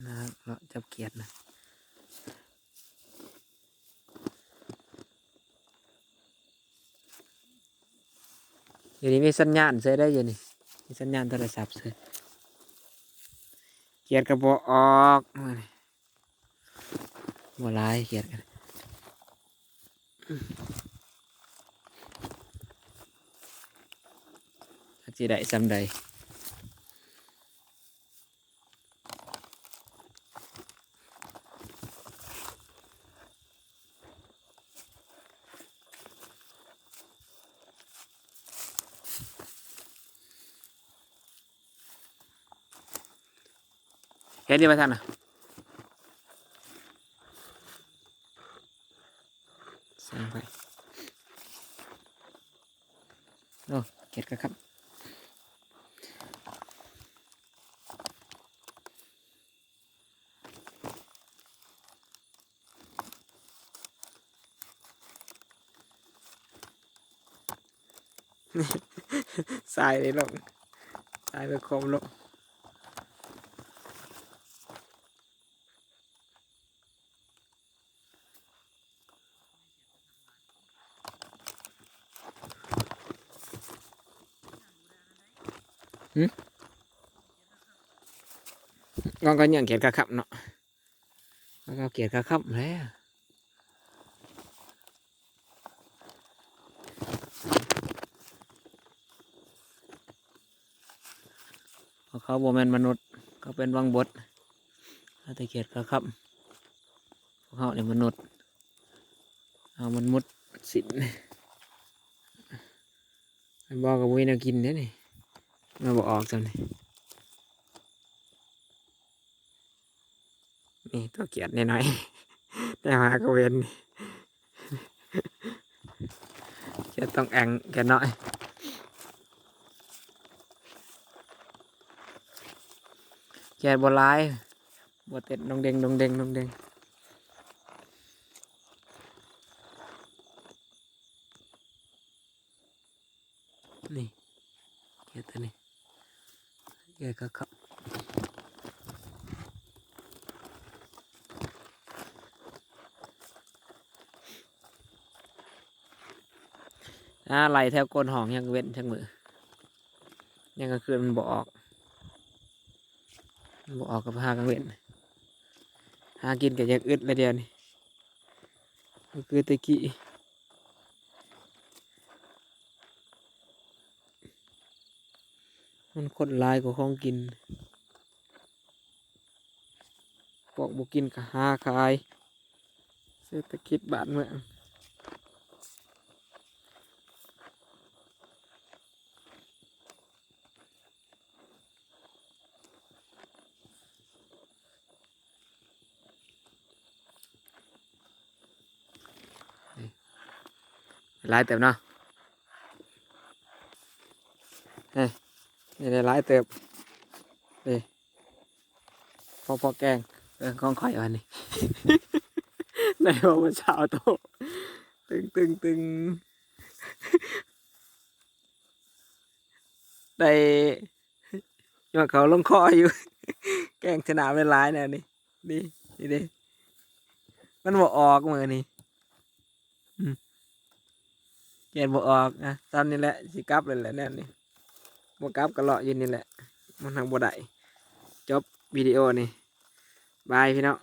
นะเราจับเกียรตินะอยู่นี่มีสัญญาณใช้ได้อยู่นี่มีสัญญาณโทรศัพท์ใช้เกียรติกระบอกออกบ่ร้ายเกียรติกันจีได้ซ้ำใดเห็นดีไหมท่านอ่ะสร้างไปโอ้เกียรติครับสายเลยลงสายไปคมลงงองก็ยังเกียรติครับเนาะแล้วก็เกียรติครับแล้วเขาโบแมนมนุษย์เขาเป็นวังบดแต่เกียรติครับพวกเขาเนี่ยมนุษย์เอามันมุดสินบอกกับวินากินเนี่ยนี่มาบอกออกจังนี่นี่ตัวเกียดน้อยๆแต่มากระเวนจะต้องแองแกน้อยแกบลายบเต็ดดงเด้งดงเด้งดงเด้งนี่แกตัวนี้แกก็ขับไหลแถวก้นห้องยังเว้นช่างมือยังกลางคืนมันบอกกับหากลางเว้นหากินกับยังอึดเลยเดียวนี่ก็คือตะกี้มันคนลายกว่าของกินปอกบุกินกับหาขายเศรษฐกิจบ้านเมืองหลายเติบเนาะเฮ้ยนี่ได้หลายเติบนี่พอแกงของข่อยวันนี้ ในวันเช้าโตตึงได้ยอดเขาลงคออยู่ แกงชนะเป็นหลายแน่นี่นี่ดิมันบ่ออกมือนี่แกนบ่ออกนะตอนนี้แหละสิกลับเลยแหละแน่นี่บ่กลับก็เลาะอยู่นี่แหละมันทางบ่ได้จบวิดีโอนี่บายพี่น้อง